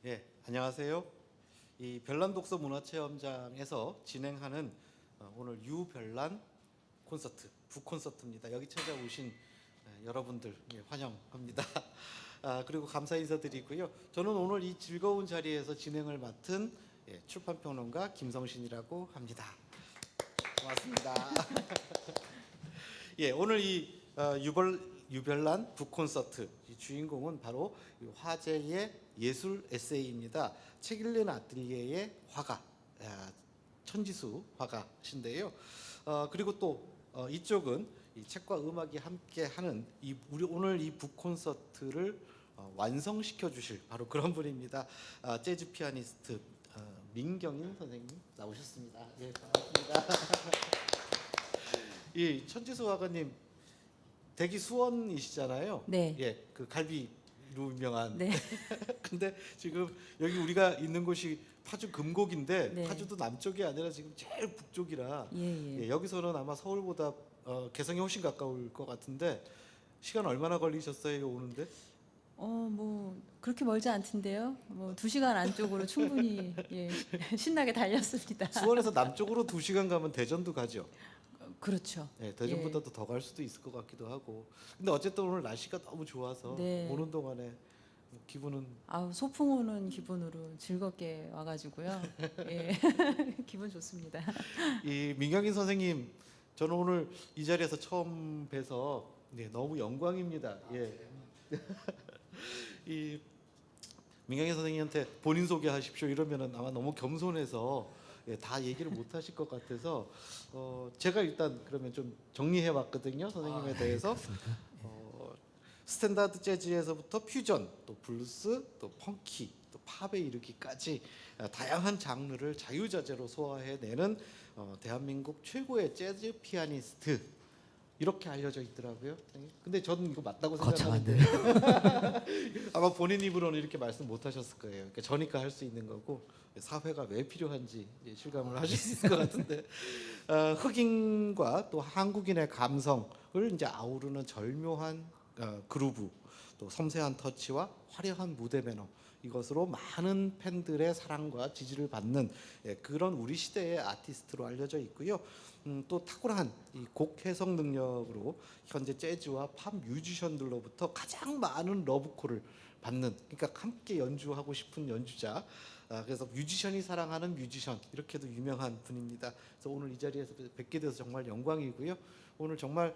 예, 안녕하세요. 이 별난 독서 문화체험장에서 진행하는 오늘 유별난 콘서트, 북콘서트입니다. 여기 찾아오신 여러분들 환영합니다. 그리고 감사 인사드리고요. 저는 오늘 이 즐거운 자리에서 진행을 맡은 출판평론가 김성신이라고 합니다. 고맙습니다. 예, 오늘 이 유별난 북콘서트 이 주인공은 바로 화제의 예술 에세이입니다. 책 읽는 아틀리에의 화가 천지수 화가신데요. 그리고 또 이쪽은 이 책과 음악이 함께하는 우리 오늘 이 북콘서트를 완성시켜 주실 바로 그런 분입니다. 재즈 피아니스트 민경인 선생님 나오셨습니다. 예, 반갑습니다. 이 천지수 화가님 대기 수원이시잖아요. 네. 예, 그 갈비로 유명한. 네. 근데 지금 여기 우리가 있는 곳이 파주 금곡인데 네. 파주도 남쪽이 아니라 지금 제일 북쪽이라 예. 여기서는 아마 서울보다 개성이 훨씬 가까울 것 같은데 시간 얼마나 걸리셨어요 오는데? 뭐 그렇게 멀지 않던데요. 뭐 2시간 안쪽으로 충분히 신나게 달렸습니다. 수원에서 남쪽으로 2시간 가면 대전도 가죠. 그렇죠. 네, 대전보다도 더 갈 수도 있을 것 같기도 하고. 근데 어쨌든 오늘 날씨가 너무 좋아서 네. 오는 동안에 기분은 소풍 오는 기분으로 즐겁게 와가지고요. 예. 기분 좋습니다. 이 민경인 선생님 저는 오늘 이 자리에서 처음 뵈서 너무 영광입니다. 예. 이 민경인 선생님한테 본인 소개하십시오 이러면은 아마 너무 겸손해서 다 얘기를 못 하실 것 같아서 제가 일단 그러면 좀 정리해 왔거든요. 선생님에 대해서 스탠다드 재즈에서부터 퓨전, 또 블루스, 또 펑키, 또 팝에 이르기까지 다양한 장르를 자유자재로 소화해내는 대한민국 최고의 재즈 피아니스트 이렇게 알려져 있더라고요. 근데 저는 이거 맞다고 생각하는데 아마 본인 입으로는 이렇게 말씀 못 하셨을 거예요. 그러니까 저니까 할 수 있는 거고 사회가 왜 필요한지 실감을 하실 수 있을 것 같은데 흑인과 또 한국인의 감성을 이제 아우르는 절묘한 그루브, 또 섬세한 터치와 화려한 무대 매너 이것으로 많은 팬들의 사랑과 지지를 받는 그런 우리 시대의 아티스트로 알려져 있고요. 또 탁월한 이 곡 해석 능력으로 현재 재즈와 팝 뮤지션들로부터 가장 많은 러브콜을 받는, 그러니까 함께 연주하고 싶은 연주자. 그래서 뮤지션이 사랑하는 뮤지션 이렇게도 유명한 분입니다. 그래서 오늘 이 자리에서 뵙게 돼서 정말 영광이고요. 오늘 정말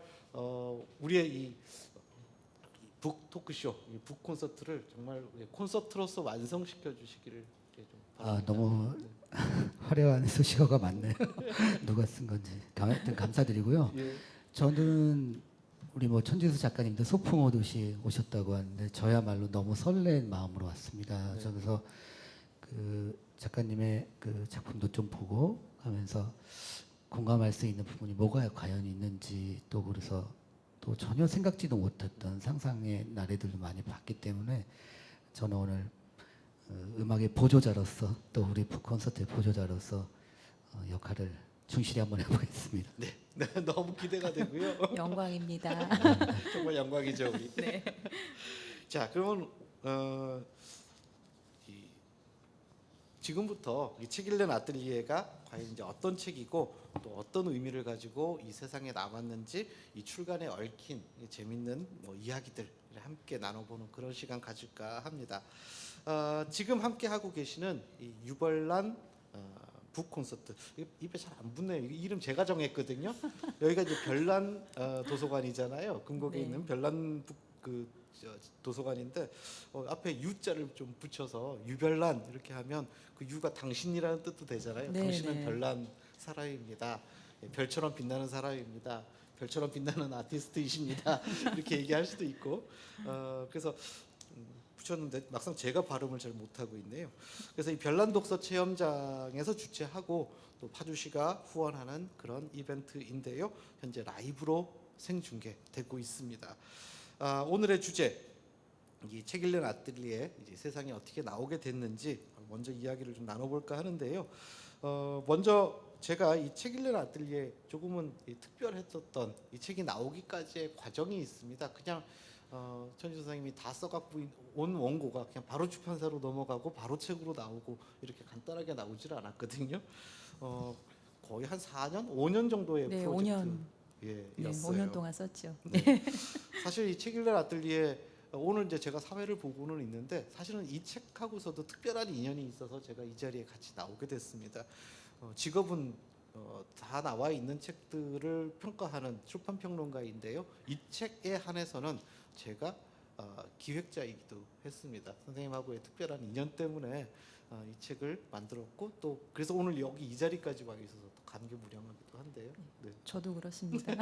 우리의 이 북 토크쇼, 이 북 콘서트를 정말 콘서트로서 완성시켜 주시기를 좀 바랍니다. 너무 화려한 수식어가 많네요. 누가 쓴 건지 하여튼 감사드리고요. 예. 저는 우리 천지수 작가님도 소풍 오듯이 오셨다고 하는데 저야말로 너무 설렌 마음으로 왔습니다. 네. 그래서 그 작가님의 그 작품도 좀 보고 하면서 공감할 수 있는 부분이 뭐가 과연 있는지 또 그래서 또 전혀 생각지도 못했던 상상의 나래들도 많이 봤기 때문에 저는 오늘 음악의 보조자로서 또 우리 북콘서트의 보조자로서 역할을 충실히 한번 해보겠습니다. 네, 너무 기대가 되고요. 영광입니다. 정말 영광이죠 우리. 네. 자, 그러면 지금부터 이 책 읽는 아틀리에가 과연 이제 어떤 책이고 또 어떤 의미를 가지고 이 세상에 남았는지 이 출간에 얽힌 재밌는 이야기들을 함께 나눠보는 그런 시간 가질까 합니다. 지금 함께 하고 계시는 이 유별난 북 콘서트, 입에 잘 안 붙네요. 이름 제가 정했거든요. 여기가 이제 별난 도서관이잖아요. 금곡에 네. 있는 별난 북 도서관인데 앞에 U자를 좀 붙여서 유별난 이렇게 하면 그 U가 당신이라는 뜻도 되잖아요. 네, 당신은 네. 별난 사람입니다. 별처럼 빛나는 사람입니다. 별처럼 빛나는 아티스트이십니다. 이렇게 얘기할 수도 있고 그래서 붙였는데 막상 제가 발음을 잘 못하고 있네요. 그래서 이 별난 독서 체험장에서 주최하고 또 파주시가 후원하는 그런 이벤트인데요. 현재 라이브로 생중계되고 있습니다. 오늘의 주제, 이 책 읽는 아틀리에 이제 세상에 어떻게 나오게 됐는지 먼저 이야기를 좀 나눠볼까 하는데요. 먼저 제가 이 책 읽는 아틀리에 조금은 특별했었던 이 책이 나오기까지의 과정이 있습니다. 그냥 천지 선생님이 다 써갖고 온 원고가 그냥 바로 출판사로 넘어가고 바로 책으로 나오고 이렇게 간단하게 나오질 않았거든요. 거의 한 4년, 5년 정도의 네, 프로젝트. 5년. 예, 네, 였어요. 5년 동안 썼죠. 네. 사실 이 책 읽는 아뜰리에 오늘 이제 제가 사회를 보고는 있는데 사실은 이 책하고서도 특별한 인연이 있어서 제가 이 자리에 같이 나오게 됐습니다. 직업은 다 나와 있는 책들을 평가하는 출판 평론가인데요. 이 책에 한해서는 제가 기획자이기도 했습니다. 선생님하고의 특별한 인연 때문에 이 책을 만들었고 또 그래서 오늘 여기 이 자리까지 와 있어서 또 감개무량하기도 한데요. 네. 저도 그렇습니다.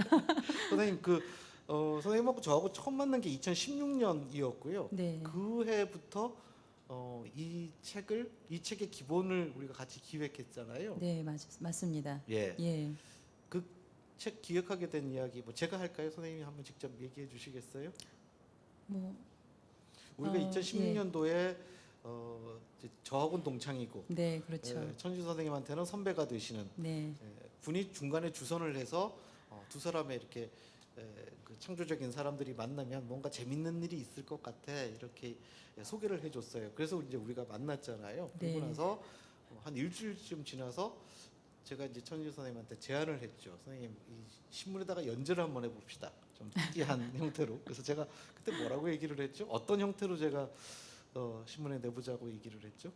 선생님 선생님하고 저하고 처음 만난 게 2016년이었고요. 네. 그 해부터 이 책의 기본을 우리가 같이 기획했잖아요. 네, 맞습니다. 예. 예. 그 책 기획하게 된 이야기 뭐 제가 할까요? 선생님이 한번 직접 얘기해 주시겠어요? 뭐 우리가 예. 2016년도에 저하고는 동창이고 네, 그렇죠. 천지 선생님한테는 선배가 되시는 네. 분이 중간에 주선을 해서 두 사람의 이렇게 그 창조적인 사람들이 만나면 뭔가 재밌는 일이 있을 것 같아 이렇게 소개를 해줬어요. 그래서 이제 우리가 만났잖아요. 그리고 네. 나서 한 일주일쯤 지나서 제가 이제 천지 선생님한테 제안을 했죠. 선생님 이 신문에다가 연재를 한번 해봅시다. 좀 특이한 형태로. 그래서 제가 그때 뭐라고 얘기를 했죠? 어떤 형태로 제가 신문에 내보자고 얘기를 했죠?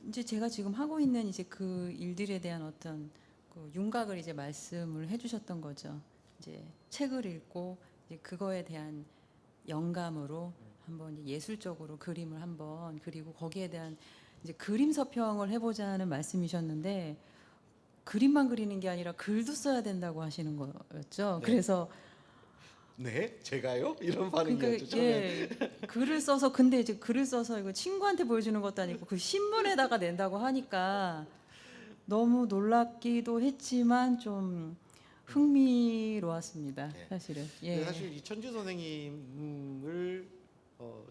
이제 제가 지금 하고 있는 이제 그 일들에 대한 어떤 그 윤곽을 이제 말씀을 해주셨던 거죠. 이제 책을 읽고 이제 그거에 대한 영감으로 한번 이제 예술적으로 그림을 한번 그리고 거기에 대한 이제 그림 서평을 해보자는 말씀이셨는데 그림만 그리는 게 아니라 글도 써야 된다고 하시는 거였죠. 네. 그래서 네, 제가요? 이런 반응이었죠. 처음에. 예, 글을 써서 근데 이제 글을 써서 이거 친구한테 보여주는 것도 아니고 그 신문에다가 낸다고 하니까 너무 놀랍기도 했지만 좀 흥미로웠습니다. 네. 사실은. 근데 예. 사실 이 천지 선생님을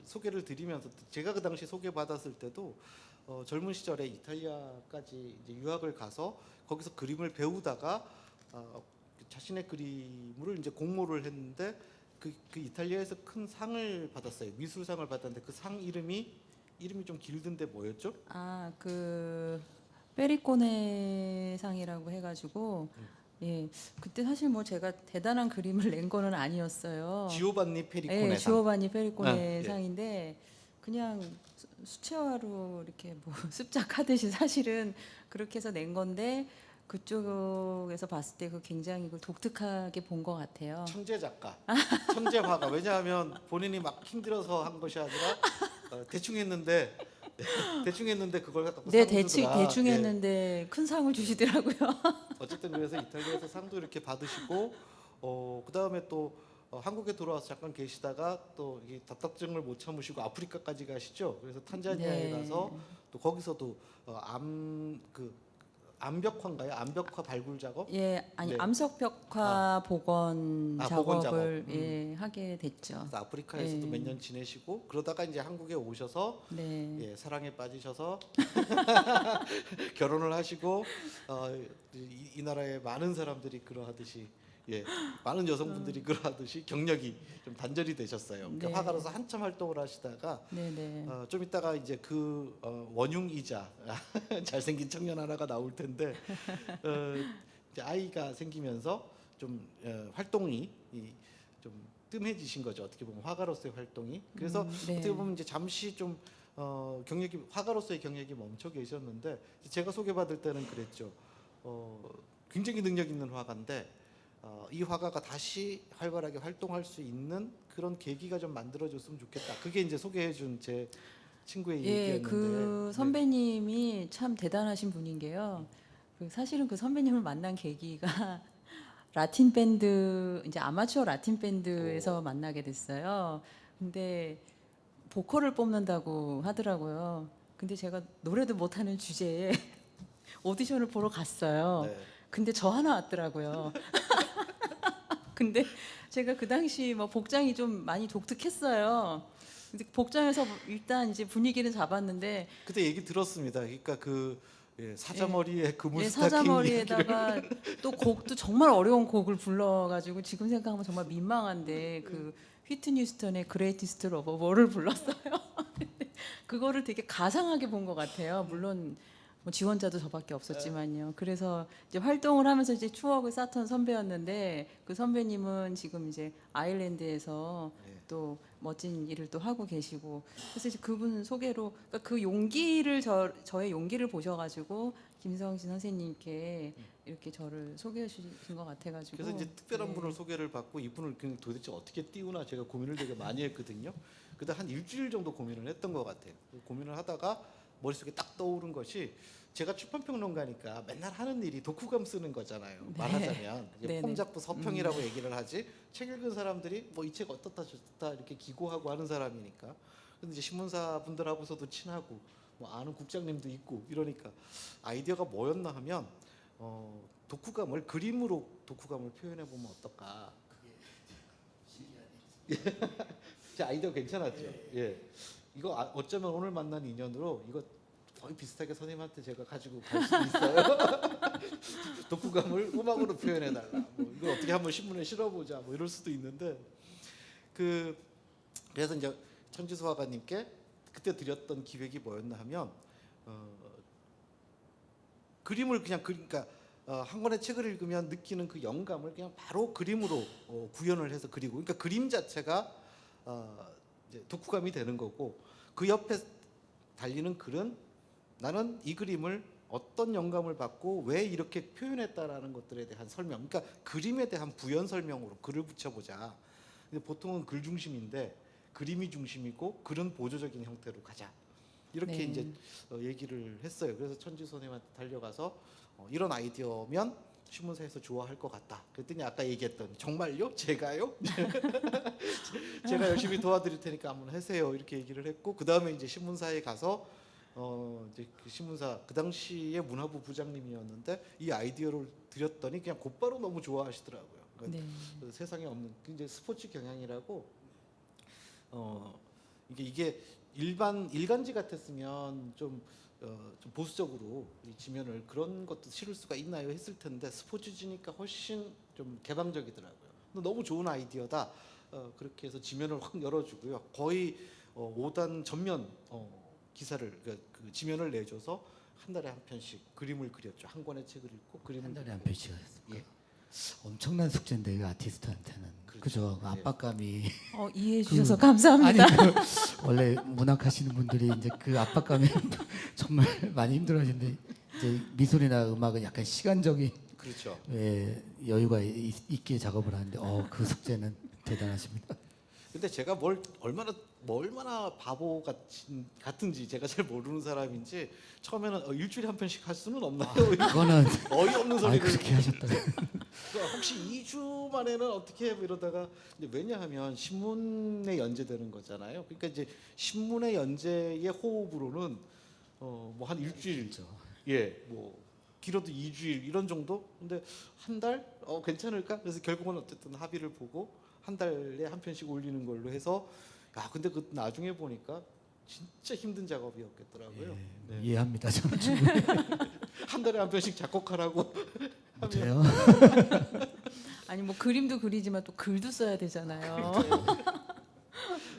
소개를 드리면서 제가 그 당시 소개받았을 때도 젊은 시절에 이탈리아까지 이제 유학을 가서 거기서 그림을 배우다가 자신의 그림을 이제 공모를 했는데 그 이탈리아에서 큰 상을 받았어요. 미술상을 받았는데 그 상 이름이 좀 길던데 뭐였죠? 그 페리코네 상이라고 해가지고 예, 그때 사실 뭐 제가 대단한 그림을 낸 거는 아니었어요. 지오반니 페리코네 예, 상. 지오바니 페리코네 아, 예. 상인데 그냥 수채화로 이렇게 뭐 습작하듯이 사실은 그렇게 해서 낸 건데 그쪽에서 봤을 때 그 굉장히 그걸 독특하게 본 것 같아요. 천재 작가, 천재 화가. 왜냐하면 본인이 막 힘들어서 한 것이 아니라 대충 했는데 그걸 갖고 네, 상 주더라. 대충 예. 했는데 큰 상을 주시더라고요. 어쨌든 그래서 이탈리아에서 상도 이렇게 받으시고 그 다음에 또 한국에 돌아와서 잠깐 계시다가 또 이 답답증을 못 참으시고 아프리카까지 가시죠. 그래서 탄자니아에 네. 가서 또 거기서도 암벽화인가요? 암벽화 발굴 작업? 예, 아니 네. 암석벽화 복원 복원 작업을 작업. 예, 하게 됐죠. 그래서 아프리카에서도 예. 몇 년 지내시고 그러다가 이제 한국에 오셔서 네. 예, 사랑에 빠지셔서 결혼을 하시고 이 나라의 많은 사람들이 그러하듯이 많은 여성분들이 그러하듯이 경력이 좀 단절이 되셨어요. 그러니까 네. 화가로서 한참 활동을 하시다가 네, 네. 좀 이따가 이제 그 원흉이자 잘생긴 청년 하나가 나올 텐데 이제 아이가 생기면서 좀 활동이 좀 뜸해지신 거죠. 어떻게 보면 화가로서의 활동이. 그래서 네. 어떻게 보면 이제 잠시 좀 화가로서의 경력이 멈춰 계셨는데 제가 소개받을 때는 그랬죠. 굉장히 능력 있는 화가인데 이 화가가 다시 활발하게 활동할 수 있는 그런 계기가 좀 만들어졌으면 좋겠다. 그게 이제 소개해준 제 친구의 예, 얘기였는데. 그 네. 선배님이 참 대단하신 분인 게요. 사실은 그 선배님을 만난 계기가 라틴 밴드 이제 아마추어 라틴 밴드에서 만나게 됐어요. 근데 보컬을 뽑는다고 하더라고요. 근데 제가 노래도 못하는 주제에 오디션을 보러 갔어요. 네. 근데 저 하나 왔더라고요. 근데 제가 그 당시 뭐 복장이 좀 많이 독특했어요. 근데 복장에서 일단 이제 분위기는 잡았는데 그때 얘기 들었습니다. 그러니까 사자머리에 그물 예, 스타킹 사자머리에다가 또 곡도 정말 어려운 곡을 불러가지고 지금 생각하면 정말 민망한데 그 휘트니 휴스턴의 그레이티스트 러버 월을 불렀어요. 그거를 되게 가상하게 본 것 같아요. 물론 뭐 지원자도 저밖에 없었지만요. 그래서 이제 활동을 하면서 이제 추억을 쌓던 선배였는데 그 선배님은 지금 이제 아일랜드에서 네. 또 멋진 일을 또 하고 계시고 그래서 이제 그분 소개로 그러니까 그 용기를 저의 용기를 보셔가지고 김성신 선생님께 이렇게 저를 소개해 주신 것 같아가지고 그래서 이제 특별한 네. 분을 소개를 받고 이분을 그냥 도대체 어떻게 띄우나 제가 고민을 되게 많이 했거든요. 그때 한 일주일 정도 고민을 했던 것 같아요. 고민을 하다가 머릿속에 딱 떠오른 것이 제가 출판평론가니까 맨날 하는 일이 독후감 쓰는 거잖아요. 네. 말하자면 이제 네네. 폼잡고 서평이라고 얘기를 하지 책 읽은 사람들이 뭐 이 책 어떻다 저떻다 이렇게 기고하고 하는 사람이니까. 근데 이제 신문사 분들하고서도 친하고 뭐 아는 국장님도 있고 이러니까 아이디어가 뭐였나 하면 독후감을 그림으로 독후감을 표현해 보면 어떨까? 제 아이디어 괜찮았죠? 예. 이거 어쩌면 오늘 만난 인연으로 이거 거의 비슷하게 선생님한테 제가 가지고 갈 수도 있어요. 독후감을 음악으로 표현해 달라. 뭐 이걸 어떻게 한번 신문에 실어보자. 뭐 이럴 수도 있는데 그래서 이제 천지수 화가님께 그때 드렸던 기획이 뭐였나 하면 그림을 그냥 그러니까 한 권의 책을 읽으면 느끼는 그 영감을 그냥 바로 그림으로 구현을 해서 그리고 그러니까 그림 자체가 이제 독후감이 되는 거고 그 옆에 달리는 글은 나는 이 그림을 어떤 영감을 받고 왜 이렇게 표현했다라는 것들에 대한 설명 그러니까 그림에 대한 부연 설명으로 글을 붙여보자. 근데 보통은 글 중심인데 그림이 중심이고 글은 보조적인 형태로 가자. 이렇게 네. 이제 얘기를 했어요. 그래서 천지 선생님한테 달려가서 이런 아이디어면 신문사에서 좋아할 것 같다. 그랬더니 아까 얘기했던 정말요? 제가요? 제가 열심히 도와드릴 테니까 한번 하세요. 이렇게 얘기를 했고 그 다음에 이제 신문사에 가서 이제 그 신문사 그 당시에 문화부 부장님이었는데 이 아이디어를 드렸더니 그냥 곧바로 너무 좋아하시더라고요. 그러니까 네. 세상에 없는 이제 스포츠 경향이라고 이게 일간지 같았으면 좀 보수적으로 이 지면을 그런 것도 실을 수가 있나요 했을 텐데 스포츠지니까 훨씬 좀 개방적이더라고요. 근데 너무 좋은 아이디어다. 그렇게 해서 지면을 확 열어주고요. 거의 5단 전면 기사를 그러니까 그 지면을 내줘서 한 달에 한 편씩 그림을 그렸죠. 한 권의 책을 읽고 그림을 한 달에 한 그리고. 편씩 하셨습니까? 예. 엄청난 숙제인데 그 아티스트한테는 그렇죠. 그죠? 그 예. 압박감이 이해해 주셔서 감사합니다. 아니 원래 문학 하시는 분들이 이제 그 압박감에 정말 많이 힘들어하시는데 이제 미술이나 음악은 약간 시간적인 그렇죠. 여유가 있게 작업을 하는데 그 숙제는 대단하십니다. 근데 제가 얼마나 바보 같은지 제가 잘 모르는 사람인지 처음에는 일주일에 한 편씩 할 수는 없나요? 그거는 어이없는 소리를 그렇게 하셨다. 혹시 2주 만에는 어떻게 해? 이러다가 이제 왜냐하면 신문에 연재되는 거잖아요. 그러니까 이제 신문의 연재의 호흡으로는 뭐 한 일주일 뭐 길어도 2주일 이런 정도. 근데 한 달 괜찮을까? 그래서 결국은 어쨌든 합의를 보고 한 달에 한 편씩 올리는 걸로 해서 근데 그 나중에 보니까 진짜 힘든 작업이었겠더라고요. 네. 이해합니다. 저는 충분히. 한 달에 한 편씩 작곡하라고 못해요. 아니 뭐 그림도 그리지만 또 글도 써야 되잖아요.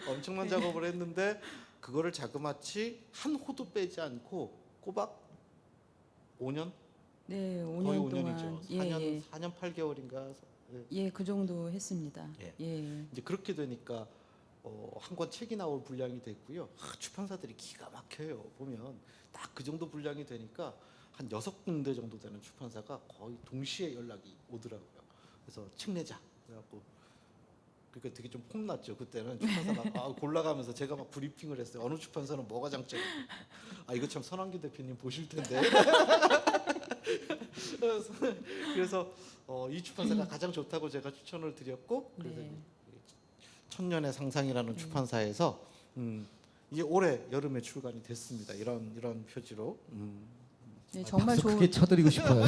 엄청난 작업을 했는데 그거를 자그마치 한 호도 빼지 않고 꼬박 5년? 네, 거의 5년 동안 5년이죠. 4년 8개월인가. 그 정도 했습니다. 예. 예. 이제 그렇게 되니까 한 권 책이 나올 분량이 됐고요. 출판사들이 기가 막혀요. 보면 딱 그 정도 분량이 되니까 한 6군데 정도 되는 출판사가 거의 동시에 연락이 오더라고요. 그래서 책 내자. 그래갖고 그러니까 되게 좀 폼났죠. 그때는 출판사가 골라가면서 제가 막 브리핑을 했어요. 어느 출판사는 뭐가 장점이 이거 참 선한규 대표님 보실 텐데. 그래서 이 출판사가 가장 좋다고 제가 추천을 드렸고 그래서 네. 천년의 상상이라는 출판사에서 이제 올해 여름에 출간이 됐습니다. 이런 표지로. 네, 정말 박수 좋은 크게 쳐드리고 싶어요.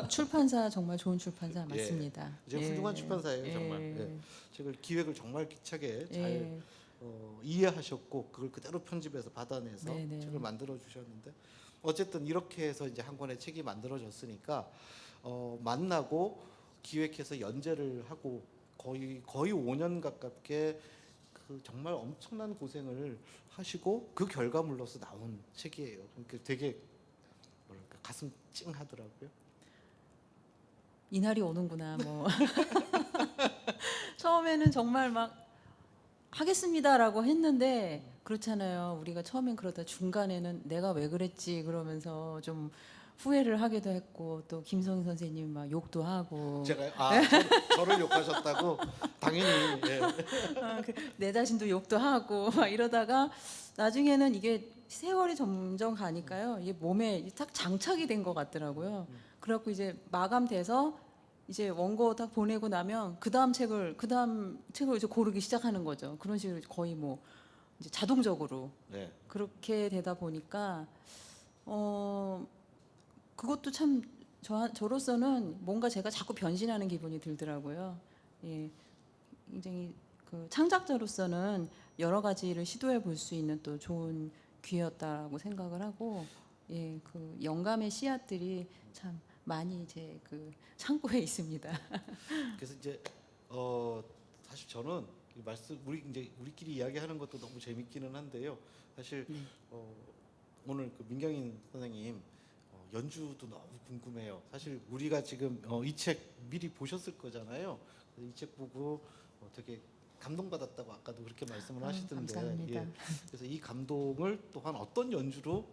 출판사 정말 좋은 출판사 맞습니다. 이제 훌륭한 출판사예요, 정말. 예. 책을 기획을 정말 기차게 잘 예. 이해하셨고 그걸 그대로 편집해서 받아내서 네네. 책을 만들어 주셨는데 어쨌든 이렇게 해서 이제 한 권의 책이 만들어졌으니까 만나고 기획해서 연재를 하고 거의 5년 가깝게 그 정말 엄청난 고생을 하시고 그 결과물로서 나온 책이에요. 그러니까 되게 뭐랄까 가슴 찡하더라고요. 이날이 오는구나. 뭐 처음에는 정말 막 하겠습니다라고 했는데 그렇잖아요. 우리가 처음엔 그러다 중간에는 내가 왜 그랬지 그러면서 좀 후회를 하기도 했고 또 김성희 선생님 막 욕도 하고 저를 욕하셨다고 당연히 예. 내 자신도 욕도 하고 막 이러다가 나중에는 이게 세월이 점점 가니까요. 이게 몸에 딱 장착이 된 것 같더라고요. 그래갖고 이제 마감돼서 이제 원고 딱 보내고 나면 그 다음 책을 이제 고르기 시작하는 거죠. 그런 식으로 거의 뭐 이제 자동적으로 네. 그렇게 되다 보니까 그것도 참 저로서는 뭔가 제가 자꾸 변신하는 기분이 들더라고요. 예, 굉장히 그 창작자로서는 여러 가지를 시도해 볼 수 있는 또 좋은 기회였다라고 생각을 하고, 예, 그 영감의 씨앗들이 참 많이 이제 그 창고에 있습니다. 그래서 이제 사실 저는 이 말씀 우리끼리 이야기하는 것도 너무 재밌기는 한데요. 사실 오늘 그 민경인 선생님 연주도 너무 궁금해요. 사실 우리가 지금 이 책 미리 보셨을 거잖아요. 이 책 보고 되게 감동받았다고 아까도 그렇게 말씀을 하시던데, 감사합니다. 예. 그래서 이 감동을 또한 어떤 연주로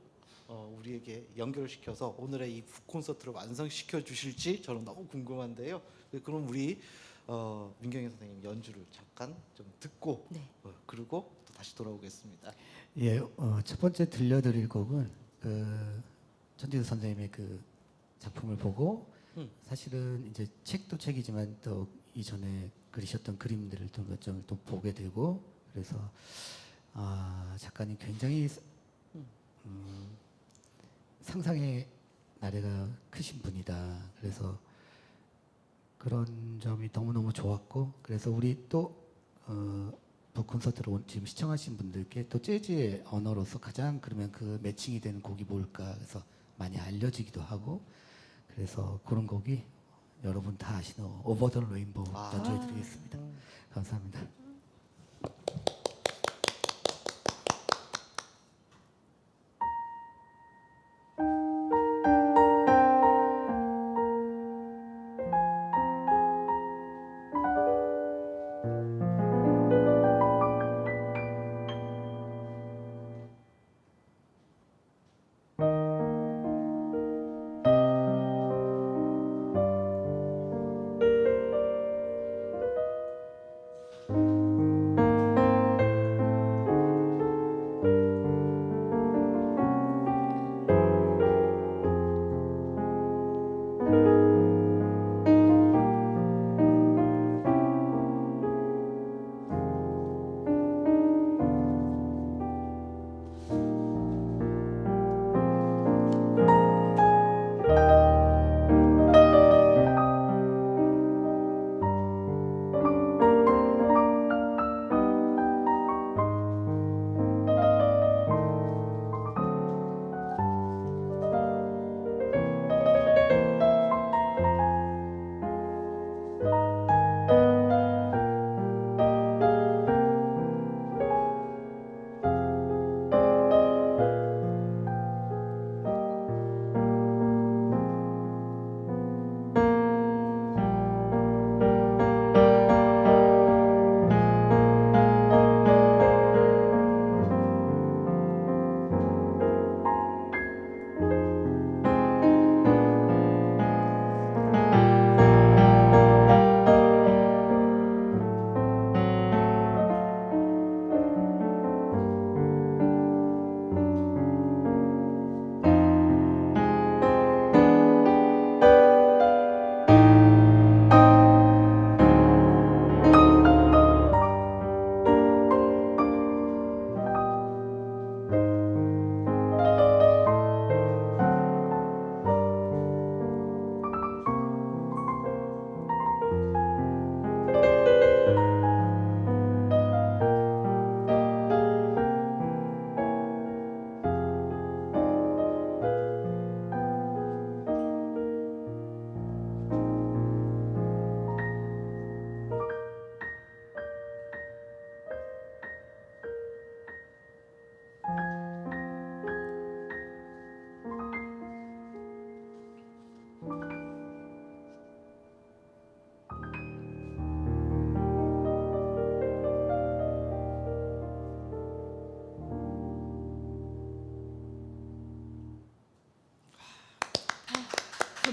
우리에게 연결시켜서 오늘의 이 콘서트를 완성시켜 주실지 저는 너무 궁금한데요. 그럼 우리 민경인 선생님 연주를 잠깐 좀 듣고 네. 그리고 또 다시 돌아오겠습니다. 예, 첫 번째 들려드릴 곡은 그 천지수 선생님의 그 작품을 보고 사실은 이제 책도 책이지만 또 이전에 그리셨던 그림들을 또 몇 점을 또 보게 되고 그래서 작가님 굉장히 상상의 나래가 크신 분이다. 그래서 그런 점이 너무너무 좋았고 그래서 우리 또 북콘서트로 지금 시청하신 분들께 또 재즈의 언어로서 가장 그러면 그 매칭이 되는 곡이 뭘까 그래서 많이 알려지기도 하고 그래서 그런 곡이 여러분 다 아시는 오버 더 레인보우 연주해 드리겠습니다. 감사합니다.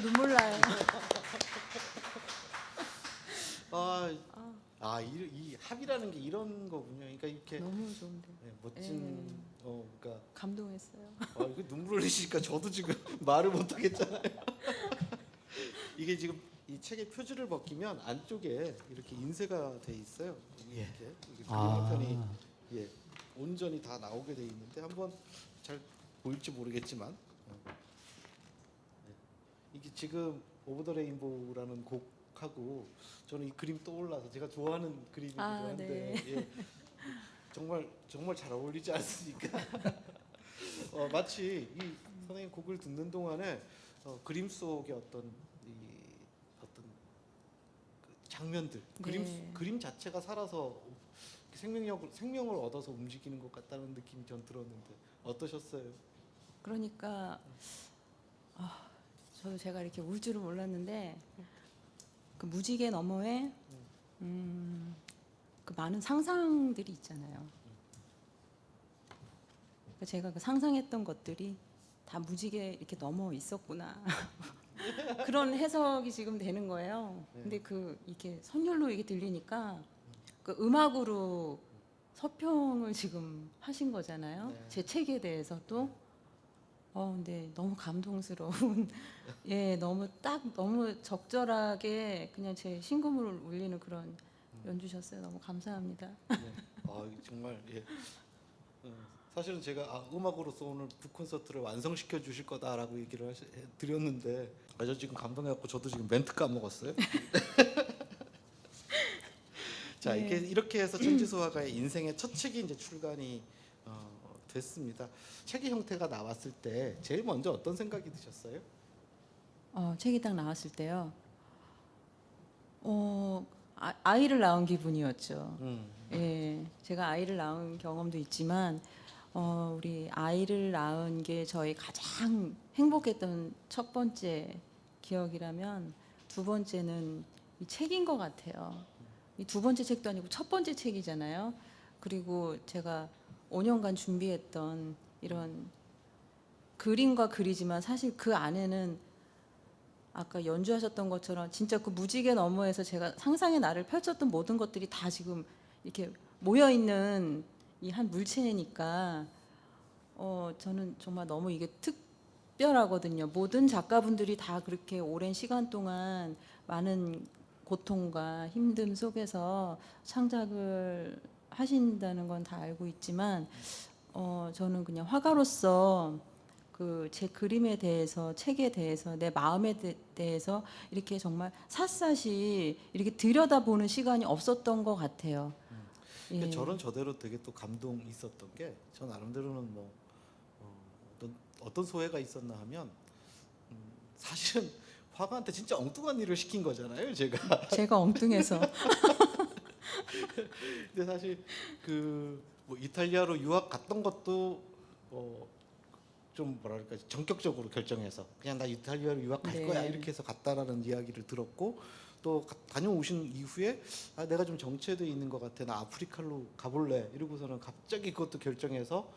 눈물 나요. 이 합이라는 게 이런 거군요. 그러니까 이렇게 너무 좋은데. 멋진 그러니까 감동했어요. 이거 눈물 흘리시니까 저도 지금 말을 못 하겠잖아요. 이게 지금 이 책의 표지를 벗기면 안쪽에 이렇게 인쇄가 돼 있어요. 이렇게 그림편이 온전히 다 나오게 돼 있는데 한번 잘 보일지 모르겠지만 이게 지금 오버 더 레인보우라는 곡하고 저는 이 그림 떠올라서 제가 좋아하는 그림이기도 한데 정말 잘 어울리지 않습니까? 마치 이 선생님 곡을 듣는 동안에 그림 속의 어떤 그 장면들, 그림 자체가 살아서 생명을 얻어서 움직이는 것 같다는 느낌이 전 들었는데 어떠셨어요? 그러니까 저도 제가 이렇게 울 줄은 몰랐는데 그 무지개 너머에 그 많은 상상들이 있잖아요. 그러니까 제가 그 상상했던 것들이 다 무지개 이렇게 넘어 있었구나. 그런 해석이 지금 되는 거예요. 근데 이렇게 선율로 이게 들리니까 그 음악으로 서평을 지금 하신 거잖아요. 제 책에 대해서도. 근데 너무 감동스러운, 너무 적절하게 그냥 제 심금을 울리는 그런 연주셨어요. 너무 감사합니다. 정말 사실은 제가 음악으로서 오늘 북콘서트를 완성시켜 주실 거다라고 얘기를 드렸는데 저 지금 감동해갖고 저도 지금 멘트 까먹었어요. 자, 이렇게 해서 천지수 화가의 인생의 첫 책이 이제 출간이 됐습니다. 책의 형태가 나왔을 때 제일 먼저 어떤 생각이 드셨어요? 책이 딱 나왔을 때요. 아이를 낳은 기분이었죠. 제가 아이를 낳은 경험도 있지만 우리 아이를 낳은 게 저희 가장 행복했던 첫 번째 기억이라면 두 번째는 이 책인 것 같아요. 이 두 번째 책도 아니고 첫 번째 책이잖아요. 그리고 제가 5년간 준비했던 이런 그림과 글이지만 사실 그 안에는 아까 연주하셨던 것처럼 진짜 그 무지개 너머에서 제가 상상의 나를 펼쳤던 모든 것들이 다 지금 이렇게 모여 있는 이 한 물체니까 저는 정말 너무 이게 특별하거든요. 모든 작가분들이 다 그렇게 오랜 시간 동안 많은 고통과 힘듦 속에서 창작을 하신다는 건 다 알고 있지만 저는 그냥 화가로서 그 제 그림에 대해서 책에 대해서 내 마음에 대해서 이렇게 정말 샅샅이 이렇게 들여다보는 시간이 없었던 것 같아요. 그러니까 저는 저대로 되게 또 감동 있었던 게 저 나름대로는 어떤 소회가 있었나 하면 사실은 화가한테 진짜 엉뚱한 일을 시킨 거잖아요, 제가. 제가 엉뚱해서. 근데 사실 이탈리아로 유학 갔던 것도 좀 뭐랄까 전격적으로 결정해서 그냥 나 이탈리아로 유학 갈 거야 이렇게 해서 갔다라는 이야기를 들었고 또 다녀오신 이후에 내가 좀 정체돼 있는 것 같아 나 아프리카로 가볼래 이러고서는 갑자기 그것도 결정해서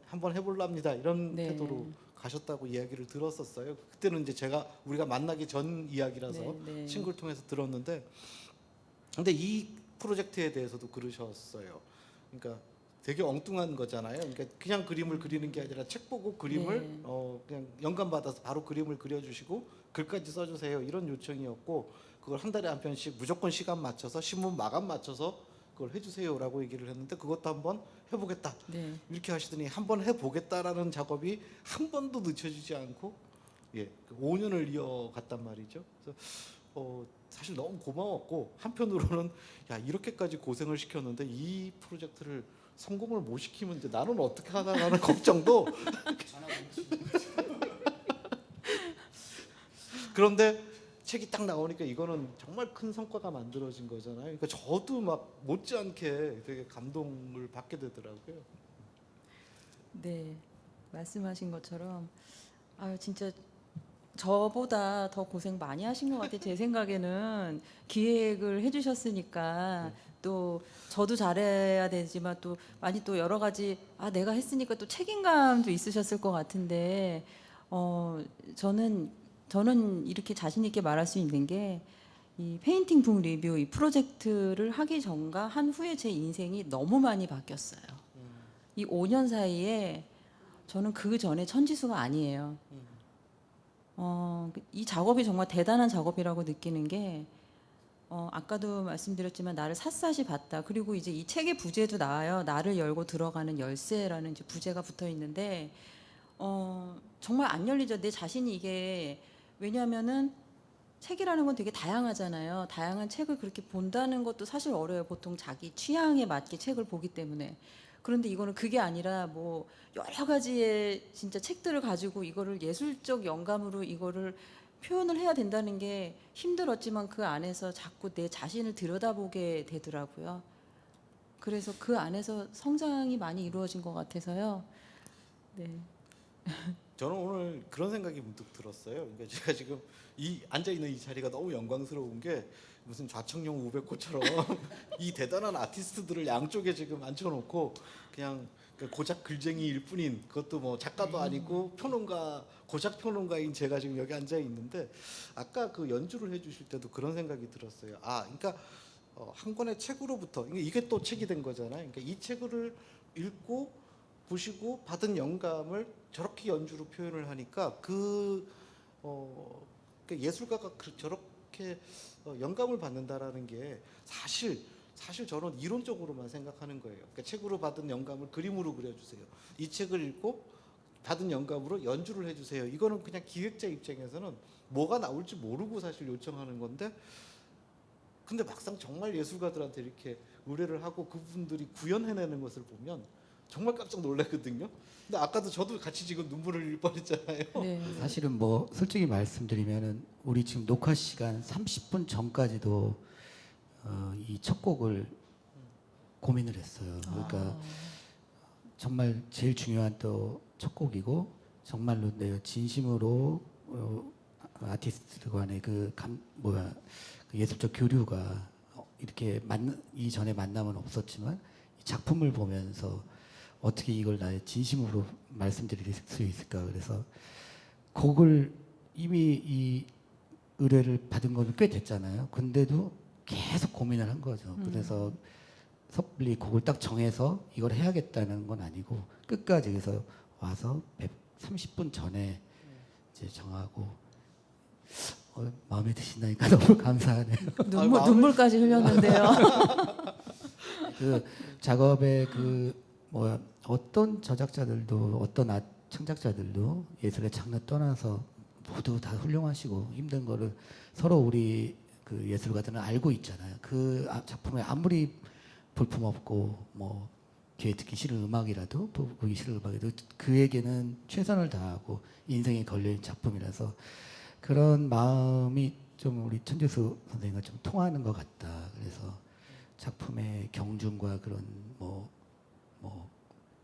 한번 해볼랍니다 이런 태도로 가셨다고 이야기를 들었었어요. 그때는 이제 우리가 만나기 전 이야기라서 친구를 통해서 들었는데 근데 이 프로젝트에 대해서도 그러셨어요. 그러니까 되게 엉뚱한 거잖아요. 그러니까 그냥 그림을 그리는 게 아니라 책 보고 그림을 그냥 영감 받아서 바로 그림을 그려주시고 글까지 써주세요 이런 요청이었고 그걸 한 달에 한 편씩 무조건 시간 맞춰서 신문 마감 맞춰서 그걸 해주세요라고 얘기를 했는데 그것도 한번 해보겠다 이렇게 하시더니 한번 해보겠다라는 작업이 한 번도 늦춰지지 않고 5년을 이어갔단 말이죠. 그래서 사실 너무 고마웠고 한편으로는 야 이렇게까지 고생을 시켰는데 이 프로젝트를 성공을 못 시키면 이제 나는 어떻게 하나라는 걱정도 그런데 책이 딱 나오니까 이거는 정말 큰 성과가 만들어진 거잖아요. 그러니까 저도 막 못지않게 되게 감동을 받게 되더라고요. 네, 말씀하신 것처럼 진짜 저보다 더 고생 많이 하신 것 같아요. 제 생각에는 기획을 해주셨으니까 또 저도 잘해야 되지만 또 많이 또 여러 가지 내가 했으니까 또 책임감도 있으셨을 것 같은데 저는 저는 이렇게 자신 있게 말할 수 있는 게 이 페인팅 북 리뷰 이 프로젝트를 하기 전과 한 후에 제 인생이 너무 많이 바뀌었어요. 이 5년 사이에 저는 그 전에 천지수가 아니에요. 이 작업이 정말 대단한 작업이라고 느끼는 게 아까도 말씀드렸지만 나를 샅샅이 봤다. 그리고 이제 이 책의 부제도 나와요. 나를 열고 들어가는 열쇠라는 이제 부제가 붙어 있는데 정말 안 열리죠. 내 자신이 이게 왜냐하면은 책이라는 건 되게 다양하잖아요. 다양한 책을 그렇게 본다는 것도 사실 어려워요. 보통 자기 취향에 맞게 책을 보기 때문에. 그런데 이거는 그게 아니라 뭐 여러 가지의 진짜 책들을 가지고 이거를 예술적 영감으로 이거를 표현을 해야 된다는 게 힘들었지만 그 안에서 자꾸 내 자신을 들여다보게 되더라고요. 그래서 그 안에서 성장이 많이 이루어진 것 같아서요. 네. 저는 오늘 그런 생각이 문득 들었어요. 그러니까 제가 지금 이 앉아 있는 이 자리가 너무 영광스러운 게 무슨 좌청룡 우백호처럼 이 대단한 아티스트들을 양쪽에 지금 앉혀놓고 그냥 고작 글쟁이일 뿐인 그것도 뭐 작가도 아니고 평론가 고작 평론가인 제가 지금 여기 앉아 있는데 아까 그 연주를 해주실 때도 그런 생각이 들었어요. 그러니까 한 권의 책으로부터 이게 또 책이 된 거잖아요. 그러니까 이 책을 읽고 보시고 받은 영감을 저렇게 연주로 표현을 하니까 예술가가 저렇게 영감을 받는다라는 게 사실 저는 이론적으로만 생각하는 거예요. 그러니까 책으로 받은 영감을 그림으로 그려주세요. 이 책을 읽고 받은 영감으로 연주를 해주세요. 이거는 그냥 기획자 입장에서는 뭐가 나올지 모르고 사실 요청하는 건데 근데 막상 정말 예술가들한테 이렇게 의뢰를 하고 그분들이 구현해내는 것을 보면 정말 깜짝 놀라거든요. 근데 아까도 저도 같이 지금 눈물을 흘릴 뻔했잖아요. 네. 사실은 뭐 솔직히 말씀드리면은 우리 지금 녹화 시간 30분 전까지도 이 첫 곡을 고민을 했어요. 그러니까 정말 제일 중요한 또 첫 곡이고 정말로 내가 진심으로 아티스트 간의 그 예술적 교류가 이렇게 이전에 만남은 없었지만 이 작품을 보면서 어떻게 이걸 나의 진심으로 말씀드릴 수 있을까. 그래서 곡을 이미 이 의뢰를 받은 건 꽤 됐잖아요. 근데도 계속 고민을 한 거죠. 그래서 섣불리 곡을 딱 정해서 이걸 해야겠다는 건 아니고 끝까지 그래서 와서 30분 전에 이제 정하고 마음에 드신다니까 너무 감사하네요. 눈물까지 흘렸는데요. 그 작업의 어떤 저작자들도 어떤 창작자들도 예술의 장르 떠나서 모두 다 훌륭하시고 힘든 거를 서로 우리 그 예술가들은 알고 있잖아요. 그 작품에 아무리 볼품없고 뭐 귀에 듣기 싫은 음악이라도 보기 싫은 음악이라도 그에게는 최선을 다하고 인생에 걸려있는 작품이라서 그런 마음이 좀 우리 천재수 선생님과 좀 통하는 것 같다. 그래서 작품의 경중과 그런 뭐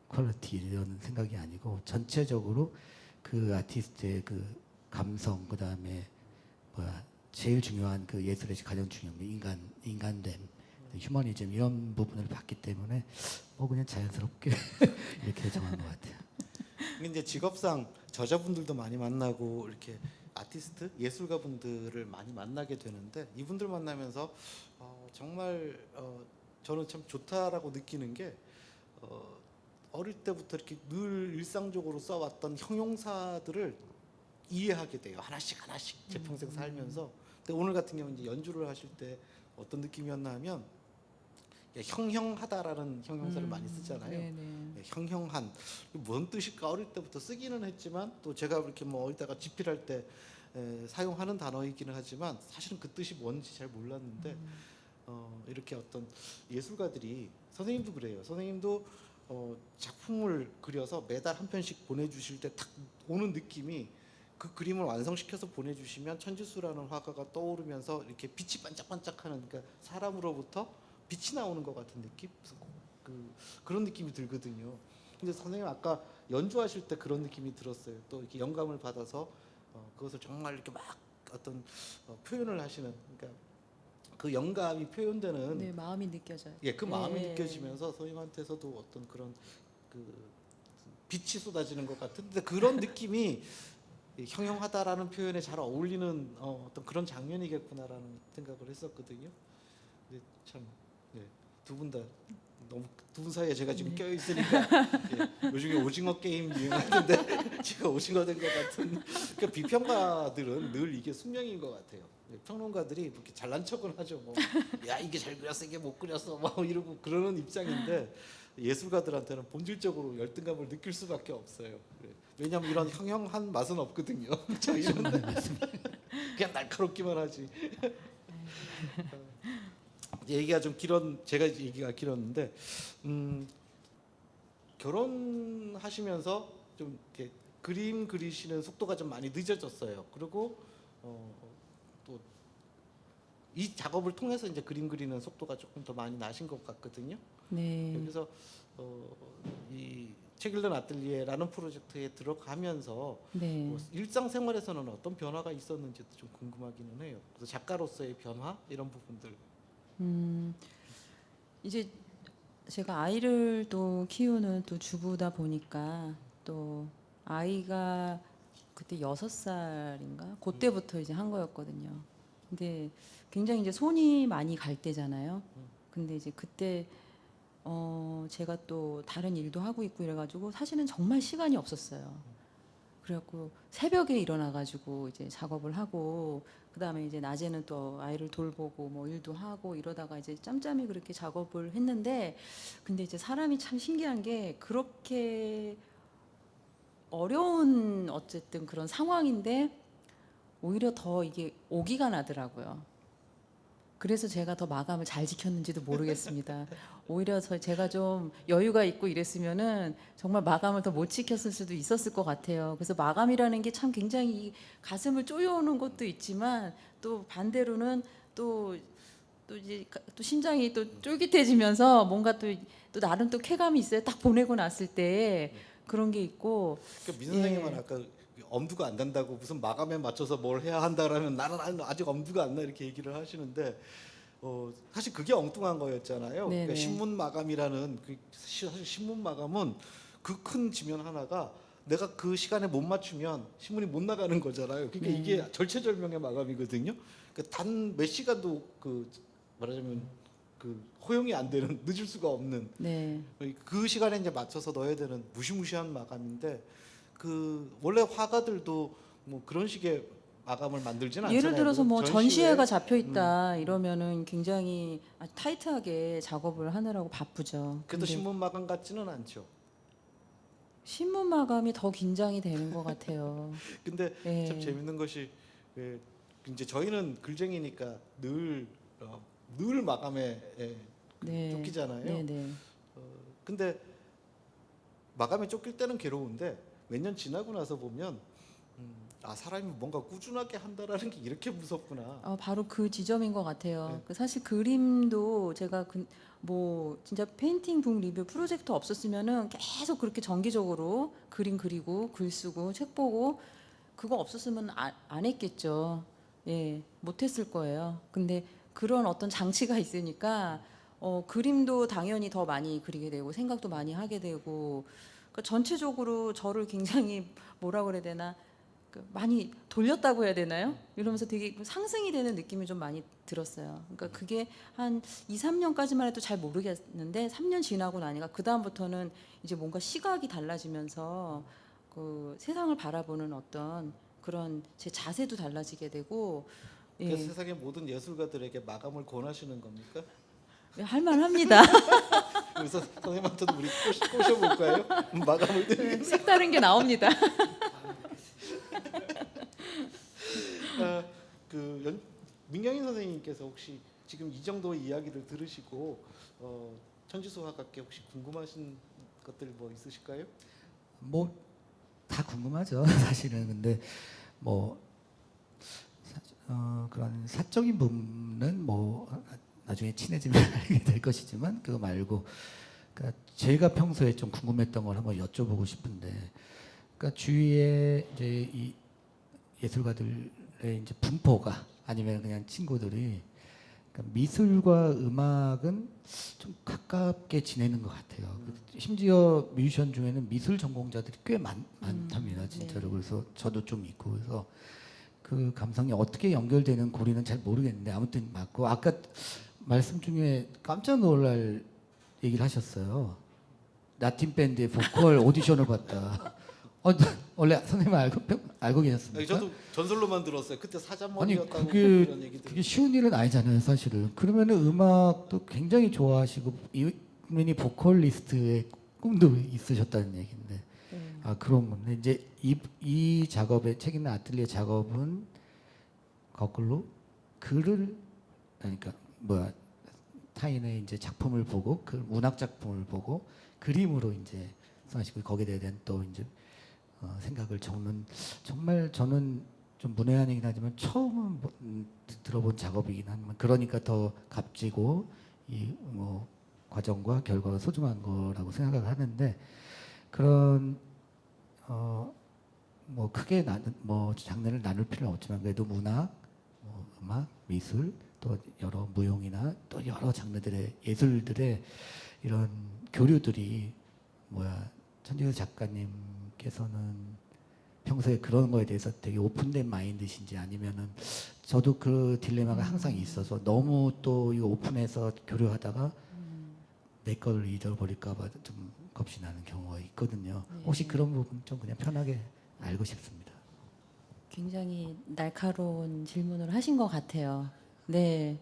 퀄리티 이런 생각이 아니고 전체적으로 그 아티스트의 그 감성 그다음에 제일 중요한 그 예술의 가장 중요한 인간됨 휴머니즘 이런 부분을 봤기 때문에 그냥 자연스럽게 이렇게 정한 것 같아요. 근데 직업상 저자분들도 많이 만나고 이렇게 아티스트 예술가분들을 많이 만나게 되는데 이분들 만나면서 정말 저는 참 좋다라고 느끼는 게 어릴 때부터 이렇게 늘 일상적으로 써왔던 형용사들을 이해하게 돼요. 하나씩 제 평생 살면서. 근데 오늘 같은 경우는 이제 연주를 하실 때 어떤 느낌이었나 하면 형형하다라는 형용사를 많이 쓰잖아요. 네네. 형형한 뭔 뜻일까 어릴 때부터 쓰기는 했지만 또 제가 이렇게 뭐 어디다가 집필할 때 사용하는 단어이기는 하지만 사실은 그 뜻이 뭔지 잘 몰랐는데 이렇게 어떤 예술가들이 선생님도 그래요. 선생님도 작품을 그려서 매달 한 편씩 보내주실 때 딱 오는 느낌이 그 그림을 완성시켜서 보내주시면 천지수라는 화가가 떠오르면서 이렇게 빛이 반짝반짝하는 그러니까 사람으로부터 빛이 나오는 것 같은 느낌? 그런 느낌이 들거든요. 근데 선생님 아까 연주하실 때 그런 느낌이 들었어요. 또 이렇게 영감을 받아서 그것을 정말 이렇게 막 어떤 표현을 하시는 그러니까 그 영감이 표현되는 네, 마음이 느껴져요. 그 마음이 네. 느껴지면서 선생님한테서도 어떤 그런 그 빛이 쏟아지는 것 같은데 그런 느낌이 이 형용하다라는 표현에 잘 어울리는 어떤 그런 장면이겠구나라는 생각을 했었거든요. 근데 참 두 분 다 너무 두 분 사이에 제가 지금 껴 있으니까 요즘에 오징어 게임 유행하는데 제가 오징어 된 것 같은. 그러니까 비평가들은 늘 이게 숙명인 것 같아요. 평론가들이 이렇게 잘난 척은 하죠. 뭐, 야 이게 잘 그렸어, 이게 못 그렸어, 막 이러고 그러는 입장인데 예술가들한테는 본질적으로 열등감을 느낄 수밖에 없어요. 왜냐하면 이런 형형한 맛은 없거든요. 저희는 그냥 날카롭기만 하지. 얘기가 좀 제가 얘기가 길었는데 결혼하시면서 좀 이렇게 그림 그리시는 속도가 좀 많이 늦어졌어요. 그리고 또 이 작업을 통해서 이제 그림 그리는 속도가 조금 더 많이 나신 것 같거든요. 네. 그래서 이 책 읽는 아틀리에라는 프로젝트에 들어가면서 네. 일상생활에서는 어떤 변화가 있었는지도 좀 궁금하기는 해요. 그래서 작가로서의 변화 이런 부분들. 이제 제가 아이를 또 키우는 또 주부다 보니까 또 아이가 그때 6살인가 그때부터 이제 한 거였거든요. 근데 굉장히 이제 손이 많이 갈 때잖아요. 근데 이제 그때 제가 또 다른 일도 하고 있고 이래가지고 사실은 정말 시간이 없었어요. 그래갖고 새벽에 일어나가지고 이제 작업을 하고 그 다음에 이제 낮에는 또 아이를 돌보고 뭐 일도 하고 이러다가 이제 짬짬이 그렇게 작업을 했는데 근데 이제 사람이 참 신기한 게 그렇게 어려운 어쨌든 그런 상황인데 오히려 더 이게 오기가 나더라고요. 그래서 제가 더 마감을 잘 지켰는지도 모르겠습니다. 오히려 제가 좀 여유가 있고 이랬으면은 정말 마감을 더 못 지켰을 수도 있었을 것 같아요. 그래서 마감이라는 게 참 굉장히 가슴을 쪼여오는 것도 있지만 또 반대로는 또 이제 또 심장이 또 쫄깃해지면서 뭔가 또 나름 또 쾌감이 있어요. 딱 보내고 났을 때 그런 게 있고. 그러니까 민 선생님은 아까 엄두가 안 난다고 무슨 마감에 맞춰서 뭘 해야 한다라면 나는 아직 엄두가 안 나 이렇게 얘기를 하시는데 사실 그게 엉뚱한 거였잖아요. 네네. 그러니까 신문 마감이라는 사실 신문 마감은 그 큰 지면 하나가 내가 그 시간에 못 맞추면 신문이 못 나가는 거잖아요. 그러니까 네. 이게 절체절명의 마감이거든요. 그러니까 단 몇 시간도 말하자면 허용이 안 되는 늦을 수가 없는 네. 그 시간에 이제 맞춰서 넣어야 되는 무시무시한 마감인데 원래 화가들도 뭐 그런 식의 마감을 만들지는 않잖아요. 예를 들어서 뭐 전시회. 전시회가 잡혀 있다 이러면은 굉장히 아주 타이트하게 작업을 하느라고 바쁘죠. 그래도 근데 신문 마감 같지는 않죠. 신문 마감이 더 긴장이 되는 것 같아요. 근데 예. 참 재밌는 것이 이제 저희는 글쟁이니까 늘 마감에 네. 쫓기잖아요. 네네. 근데 마감에 쫓길 때는 괴로운데 몇 년 지나고 나서 보면 사람이 뭔가 꾸준하게 한다라는 게 이렇게 무섭구나. 바로 그 지점인 것 같아요. 네. 그 사실 그림도 제가 뭐 진짜 페인팅 북 리뷰 프로젝트 없었으면은 계속 그렇게 정기적으로 그림 그리고 글 쓰고 책 보고 그거 없었으면 안 했겠죠. 예, 못 했을 거예요. 근데 그런 어떤 장치가 있으니까 그림도 당연히 더 많이 그리게 되고 생각도 많이 하게 되고 그러니까 전체적으로 저를 굉장히 뭐라 그래야 되나 많이 돌렸다고 해야 되나요? 이러면서 되게 상승이 되는 느낌이 좀 많이 들었어요. 그러니까 그게 한 2, 3년까지만 해도 잘 모르겠는데 3년 지나고 나니까 그 다음부터는 이제 뭔가 시각이 달라지면서 그 세상을 바라보는 어떤 그런 제 자세도 달라지게 되고 그래서 예, 세상의 모든 예술가들에게 마감을 권하시는 겁니까? 할만합니다. 그래서 선생님한테도 우리 꼬셔볼까요? 마감을 드리는. 색다른 게 나옵니다. 민경인 선생님께서 혹시 지금 이 정도 이야기를 들으시고 천지수 화가께 혹시 궁금하신 것들 뭐 있으실까요? 뭐 다 궁금하죠. 사실은 근데 뭐 그런 사적인 부분은 뭐 나중에 친해지면 알게 될 것이지만 그거 말고 그러니까 제가 평소에 좀 궁금했던 걸 한번 여쭤보고 싶은데 그러니까 주위에 이제 이 예술가들의 이제 분포가 아니면 그냥 친구들이 그러니까 미술과 음악은 좀 가깝게 지내는 것 같아요. 심지어 뮤지션 중에는 미술 전공자들이 꽤 많답니다. 진짜로. 네. 그래서 저도 좀 있고 그래서 그 감성이 어떻게 연결되는 고리는 잘 모르겠는데 아무튼 맞고 아까 말씀 중에 깜짝 놀랄 얘기를 하셨어요. 나팀 밴드의 보컬 오디션을 봤다. 어, 원래 선생님 알고 아니, 계셨습니까? 저도 전설로만 들었어요. 그때 아니 사자머리였다고 그게 그런 얘기들. 그게 쉬운 일은 아니잖아요, 사실은. 그러면은 음악도 굉장히 좋아하시고 이분이 보컬리스트의 꿈도 있으셨다는 얘기인데, 네. 아 그런 건데 이제 이 작업의 책 있는 아틀리에 작업은 거꾸로 글을 그러니까 뭐야 타인의 이제 작품을 보고 그 문학 작품을 보고 그림으로 이제 하시고 거기에 대한 또 이제 생각을 적는 정말 저는 좀 문외한이긴 하지만 처음 들어본 작업이긴 하지만 그러니까 더 값지고 이 뭐 과정과 결과가 소중한 거라고 생각을 하는데 그런 뭐 크게 뭐 장르를 나눌 필요는 없지만 그래도 문학, 뭐 음악, 미술 또 여러 무용이나 또 여러 장르들의 예술들의 이런 교류들이 뭐야 천지효 작가님께서는 평소에 그런 거에 대해서 되게 오픈된 마인드신지 아니면은 저도 그 딜레마가 항상 있어서 너무 또 이 오픈해서 교류하다가 내 거를 잊어버릴까봐 좀 겁이 나는 경우가 있거든요. 네. 혹시 그런 부분 좀 그냥 편하게 알고 싶습니다. 굉장히 날카로운 질문을 하신 것 같아요. 네.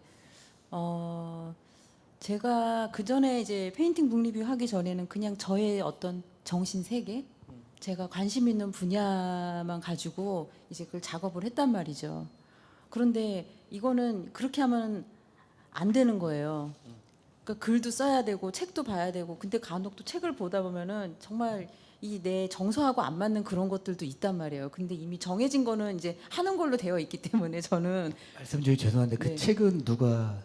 제가 그 전에 이제 페인팅 북리뷰 하기 전에는 그냥 저의 어떤 정신 세계, 제가 관심 있는 분야만 가지고 이제 그걸 작업을 했단 말이죠. 그런데 이거는 그렇게 하면 안 되는 거예요. 그러니까 글도 써야 되고 책도 봐야 되고 근데 간혹 또 책을 보다 보면은 정말 이 내 정서하고 안 맞는 그런 것들도 있단 말이에요. 근데 이미 정해진 거는 이제 하는 걸로 되어 있기 때문에 저는 말씀 중에 죄송한데 그 네. 책은 누가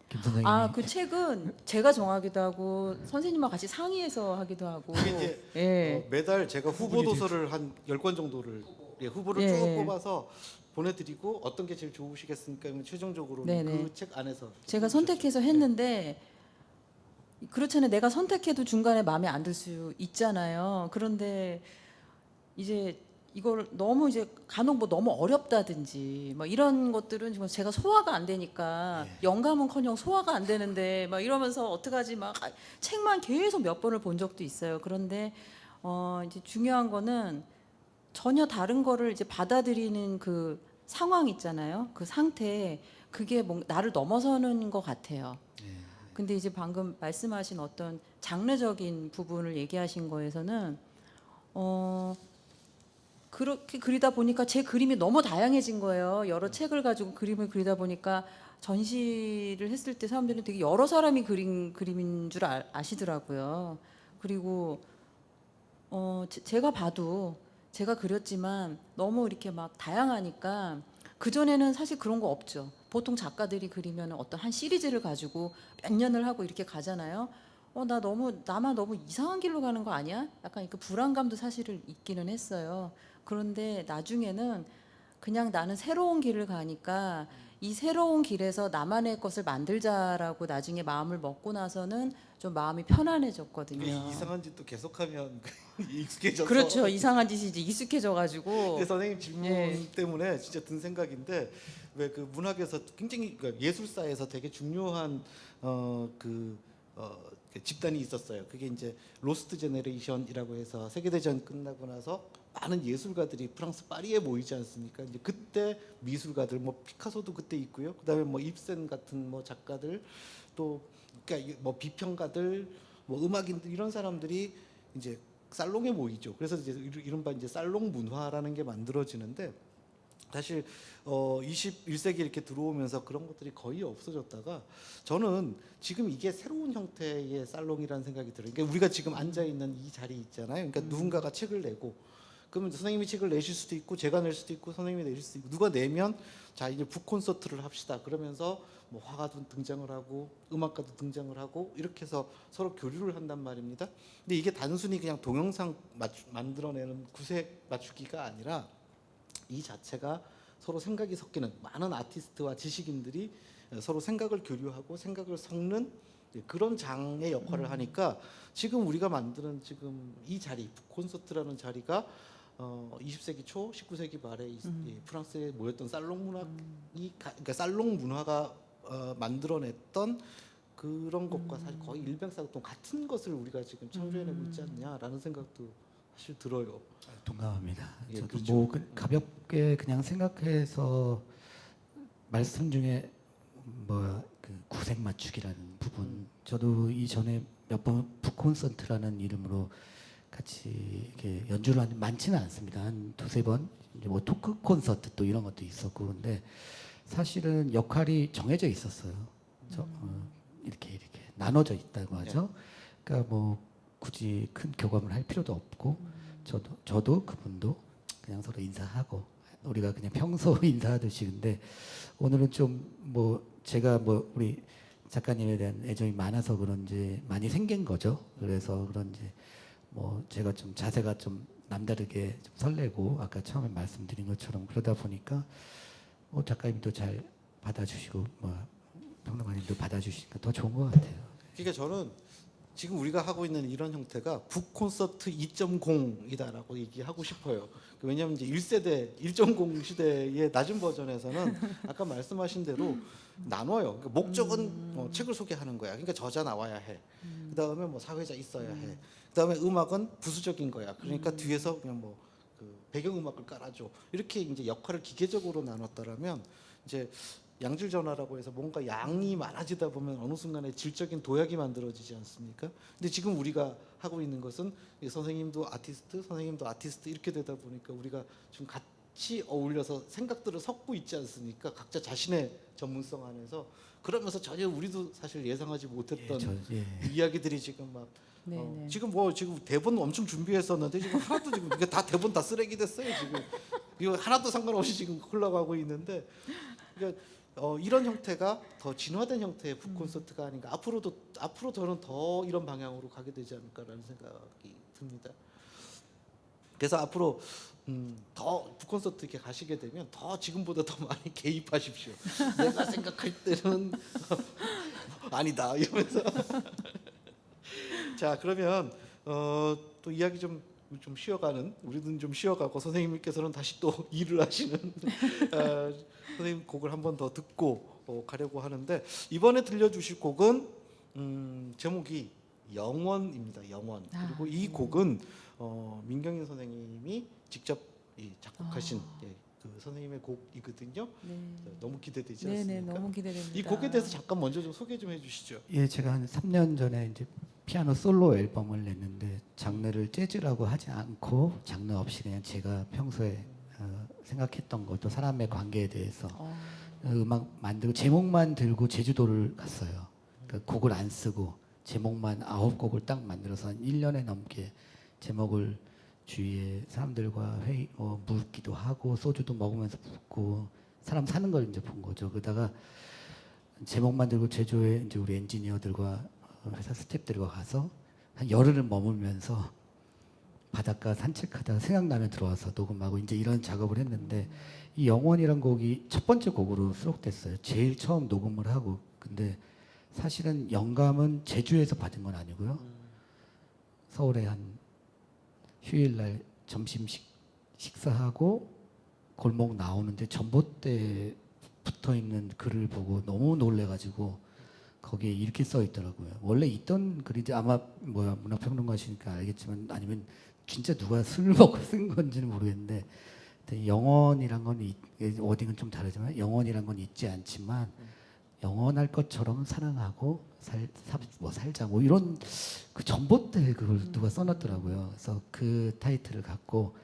김 선생님이 그 책은 제가 정하기도 하고 선생님과 같이 상의해서 하기도 하고 이게 이제 예. 매달 제가 후보 도서를 한 10권 정도를 후보를 예, 쭉 예. 뽑아서 보내드리고 어떤 게 제일 좋으시겠습니까? 그러면 최종적으로 네네. 그 책 안에서 제가 뽑으셨죠. 선택해서 네. 했는데 그렇잖아요. 내가 선택해도 중간에 마음에 안 들 수 있잖아요. 그런데 이제 이걸 너무 이제 간혹 뭐 너무 어렵다든지 뭐 이런 것들은 정말 제가 소화가 안 되니까 영감은커녕 소화가 안 되는데 막 이러면서 어떡하지 막 책만 계속 몇 번을 본 적도 있어요. 그런데 이제 중요한 거는 전혀 다른 거를 이제 받아들이는 그 상황 있잖아요. 그 상태 그게 나를 넘어서는 것 같아요. 근데 이제 방금 말씀하신 어떤 장르적인 부분을 얘기하신 거에서는 그렇게 그리다 보니까 제 그림이 너무 다양해진 거예요. 여러 책을 가지고 그림을 그리다 보니까 전시를 했을 때 사람들이 되게 여러 사람이 그린 그림인 줄 아시더라고요. 그리고 제가 봐도 제가 그렸지만 너무 이렇게 막 다양하니까 그전에는 사실 그런 거 없죠. 보통 작가들이 그리면 어떤 한 시리즈를 가지고 몇 년을 하고 이렇게 가잖아요. 나만 너무 이상한 길로 가는 거 아니야? 약간 그 불안감도 사실은 있기는 했어요. 그런데 나중에는 그냥 나는 새로운 길을 가니까 이 새로운 길에서 나만의 것을 만들자라고 나중에 마음을 먹고 나서는 좀 마음이 편안해졌거든요. 이게 이상한 짓도 계속하면 익숙해져서 그렇죠. 이상한 짓이 이제 익숙해져 가지고. 근데 선생님 질문 예. 때문에 진짜 든 생각인데 왜 그 문학에서 굉장히 그러니까 예술사에서 되게 중요한 그 집단이 있었어요. 그게 이제 로스트 제네레이션이라고 해서 세계대전 끝나고 나서 많은 예술가들이 프랑스 파리에 모이지 않습니까? 이제 그때 미술가들 뭐 피카소도 그때 있고요. 그다음에 뭐 입센 같은 뭐 작가들 또 그러니까 뭐 비평가들 뭐 음악인들 이런 사람들이 이제 살롱에 모이죠. 그래서 이제 이른바 이제 살롱 문화라는 게 만들어지는데 사실 21세기 이렇게 들어오면서 그런 것들이 거의 없어졌다가 저는 지금 이게 새로운 형태의 살롱이라는 생각이 들어요. 그러니까 우리가 지금 앉아 있는 이 자리 있잖아요. 그러니까 누군가가 책을 내고 그러면 선생님이 책을 내실 수도 있고 제가 낼 수도 있고 선생님이 내실 수도 있고 누가 내면 자 이제 북 콘서트를 합시다. 그러면서 뭐 화가도 등장을 하고 음악가도 등장을 하고 이렇게 해서 서로 교류를 한단 말입니다. 근데 이게 단순히 그냥 동영상 만들어내는 구색 맞추기가 아니라 이 자체가 서로 생각이 섞이는 많은 아티스트와 지식인들이 서로 생각을 교류하고 생각을 섞는 그런 장의 역할을 하니까 지금 우리가 만드는 지금 이 자리 콘서트라는 자리가 20세기 초, 19세기 말에 이 프랑스에 모였던 살롱 문화이 그러니까 살롱 문화가 만들어냈던 그런 것과 사실 거의 일맥상통 같은 것을 우리가 지금 창조해내고 있지 않냐라는 생각도 사실 들어요. 동감합니다. 예, 저도 그렇죠. 뭐 가볍게 그냥 생각해서 말씀 중에 그 구색 맞추기라는 부분, 저도 이전에 몇 번 북콘서트라는 이름으로 같이 이렇게 연주를 하는 많지는 않습니다. 한 두세 번 이제 뭐 토크 콘서트 또 이런 것도 있었고, 근데 사실은 역할이 정해져 있었어요. 이렇게 나눠져 있다고 하죠. 그러니까 뭐 굳이 큰 교감을 할 필요도 없고, 저도 그분도 그냥 서로 인사하고 우리가 그냥 평소 인사하듯이. 근데 오늘은 좀 뭐 제가 뭐 우리 작가님에 대한 애정이 많아서 그런지 많이 생긴 거죠. 그래서 그런지 뭐 제가 좀 자세가 좀 남다르게 좀 설레고, 아까 처음에 말씀드린 것처럼 그러다 보니까 뭐 작가님도 잘 받아주시고 뭐 평론가님도 받아주시니까 더 좋은 것 같아요. 그러니까 저는 지금 우리가 하고 있는 이런 형태가 북콘서트 2.0이다라고 얘기하고 싶어요. 왜냐하면 이제 1세대 1.0 시대의 낮은 버전에서는 아까 말씀하신 대로 나눠요. 그러니까 목적은 책을 소개하는 거야. 그러니까 저자 나와야 해. 그다음에 뭐 사회자 있어야 해. 그다음에 음악은 부수적인 거야. 그러니까 뒤에서 그냥 뭐 그 배경 음악을 깔아줘. 이렇게 이제 역할을 기계적으로 나눴다라면 이제 양질 전화라고 해서 뭔가 양이 많아지다 보면 어느 순간에 질적인 도약이 만들어지지 않습니까? 근데 지금 우리가 하고 있는 것은 선생님도 아티스트, 선생님도 아티스트 이렇게 되다 보니까 우리가 좀 같이 어울려서 생각들을 섞고 있지 않습니까? 각자 자신의 전문성 안에서. 그러면서 전혀 우리도 사실 예상하지 못했던 이야기들이 지금 막 지금 대본 엄청 준비했었는데 지금 하나도 지금 이게 다 대본 다 쓰레기 됐어요 지금. 이거 하나도 상관없이 지금 흘러가고 있는데, 그러니까 이런 형태가 더 진화된 형태의 북콘서트가 아닌가. 앞으로 저는 더 이런 방향으로 가게 되지 않을까라는 생각이 듭니다. 그래서 앞으로 더 북콘서트 이렇게 가시게 되면 더 지금보다 더 많이 개입하십시오. 내가 생각할 때는 아니다 이러면서. 자, 그러면 또 이야기 좀 쉬어가는, 우리는 좀 쉬어가고 선생님께서는 다시 또 일을 하시는 선생님 곡을 한 번 더 듣고 가려고 하는데, 이번에 들려주실 곡은 제목이 영원입니다. 영원. 그리고 이 곡은 민경인 선생님이 직접 작곡하신 그 선생님의 곡이거든요. 너무 기대되지 않습니까? 네, 너무 기대됩니다. 이 곡에 대해서 잠깐 먼저 좀 소개 좀 해주시죠. 예, 제가 한 3년 전에 이제 피아노 솔로 앨범을 냈는데, 장르를 재즈라고 하지 않고 장르 없이 그냥 제가 평소에 생각했던 것도 사람의 관계에 대해서 음악 만들고 제목만 들고 제주도를 갔어요. 그러니까 곡을 안 쓰고 제목만 9곡을 딱 만들어서 한 1년에 넘게 제목을 주위에 사람들과 묻기도 하고 소주도 먹으면서 묻고 사람 사는 걸 이제 본 거죠. 그러다가 제목만 들고 제주에 이제 우리 엔지니어들과 회사 스태프들과 가서 한 열흘을 머물면서 바닷가 산책하다가 생각나면 들어와서 녹음하고 이제 이런 작업을 했는데, 이 영원이란 곡이 첫 번째 곡으로 수록됐어요. 제일 처음 녹음을 하고. 근데 사실은 영감은 제주에서 받은 건 아니고요. 서울에 한 휴일날 점심 식사하고 골목 나오는데 전봇대 붙어 있는 글을 보고 너무 놀래가지고 거기에 이렇게 써 있더라고요. 원래 있던 글인지 아마 문화평론가시니까 알겠지만, 아니면 진짜 누가 술 먹고 쓴 건지는 모르겠는데, 영원이란 건 워딩은 좀 다르지만 영원이란 건 있지 않지만 영원할 것처럼 사랑하고 살자 뭐 이런 그 전봇대 그걸 누가 써놨더라고요. 그래서 그 타이틀을 갖고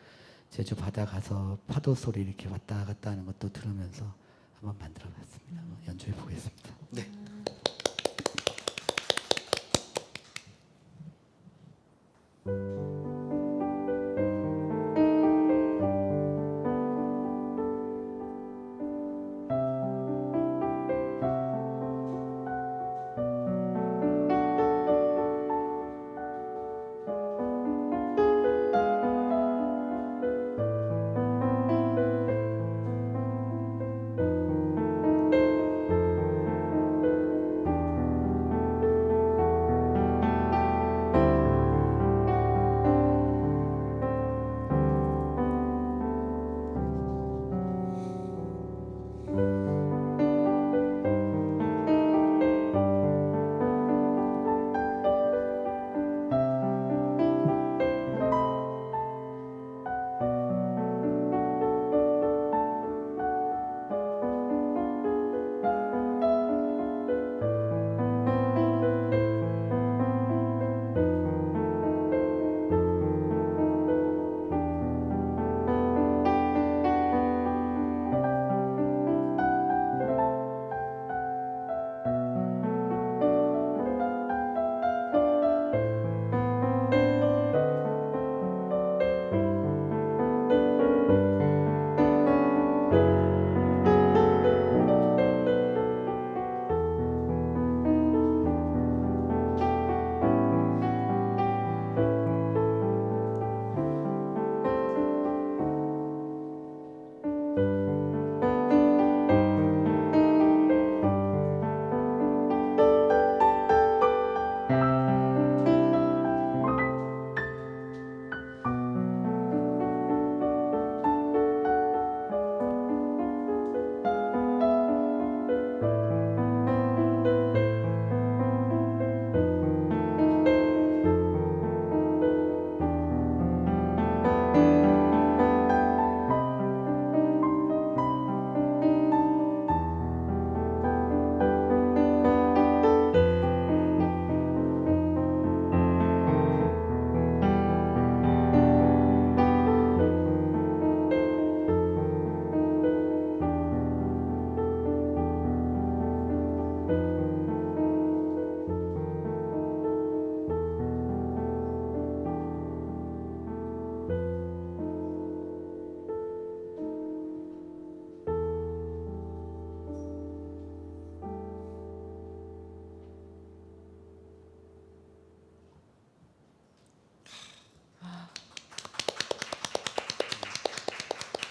제주 바다 가서 파도 소리 이렇게 왔다 갔다 하는 것도 들으면서 한번 만들어봤습니다. 연주해 보겠습니다. 네.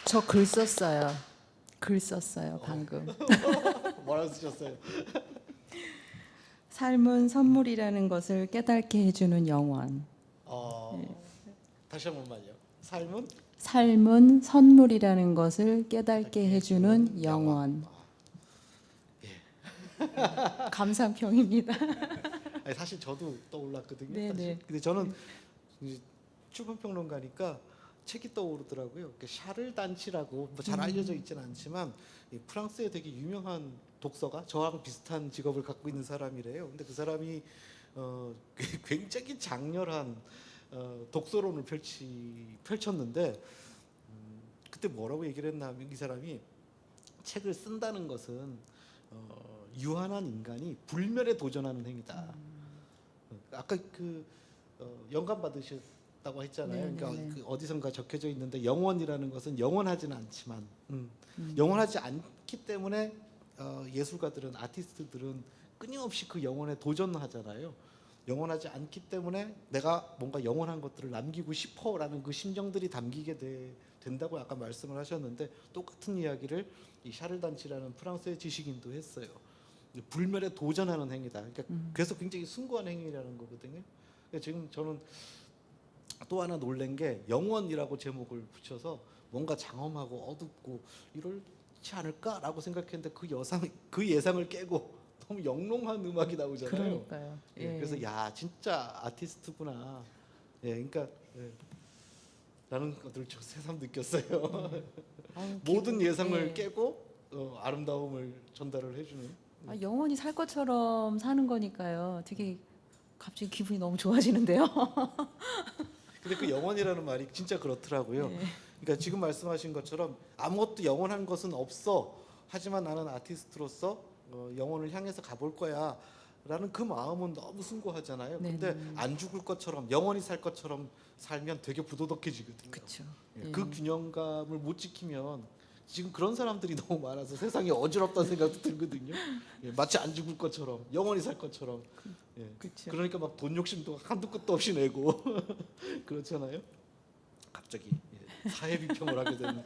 저 글 썼어요. 글 썼어요 방금. 뭐라고 쓰셨어요? 삶은 선물이라는 것을 깨닫게 해주는 영원. 다시 한 번만요. 삶은 삶은 선물이라는 것을 깨닫게 해주는 영원. 감상평입니다. 아니, 사실 저도 떠올랐거든요. 네, 사실. 네. 근데 저는 이제 출판평론가니까 책이 떠오르더라고요. 그 샤를 단치라고 뭐 잘 알려져 있지는 않지만 이 프랑스에 되게 유명한 독서가 저하고 비슷한 직업을 갖고 있는 사람이래요. 근데 그 사람이 굉장히 장렬한 독서론을 펼쳤는데 그때 뭐라고 얘기를 했나 하면 이 사람이 책을 쓴다는 것은 유한한 인간이 불멸에 도전하는 행위다. 아까 그 영감 받으셨다고 했잖아요. 네, 그러니까 네, 네. 그 어디선가 적혀져 있는데 영원이라는 것은 영원하지는 않지만 영원하지 않기 때문에 예술가들은 아티스트들은 끊임없이 그 영혼에 도전하잖아요. 영원하지 않기 때문에 내가 뭔가 영원한 것들을 남기고 싶어라는 그 심정들이 담기게 된다고 아까 말씀을 하셨는데 똑같은 이야기를 이 샤를 단치라는 프랑스의 지식인도 했어요. 불멸에 도전하는 행위다. 그러니까 그래서 굉장히 숭고한 행위라는 거거든요. 그러니까 지금 저는 또 하나 놀란 게 영원이라고 제목을 붙여서 뭔가 장엄하고 어둡고 이렇지 않을까라고 생각했는데 그 예상을 깨고 너무 영롱한 음악이 나오잖아요. 그러니까요. 예, 예. 그래서 야 진짜 아티스트구나. 예, 그러니까 라는 것들을 저 새삼 느꼈어요. 아유, 모든 예상을 예. 깨고 아름다움을 전달을 해주는. 영원히 살 것처럼 사는 거니까요. 되게 갑자기 기분이 너무 좋아지는데요. 근데 그 영원이라는 말이 진짜 그렇더라고요. 네. 그러니까 지금 말씀하신 것처럼 아무것도 영원한 것은 없어. 하지만 나는 아티스트로서 영원을 향해서 가볼 거야. 라는 그 마음은 너무 숭고하잖아요. 네, 근데 네. 안 죽을 것처럼 영원히 살 것처럼 살면 되게 부도덕해지거든요. 그렇죠. 예, 그 균형감을 못 지키면 지금 그런 사람들이 너무 많아서 세상이 어지럽다는 생각도 들거든요. 예, 마치 안 죽을 것처럼 영원히 살 것처럼. 예, 그렇죠. 그러니까 막 돈 욕심도 한도 끝도 없이 내고 그렇잖아요. 갑자기 사회 비평을 하게 되는.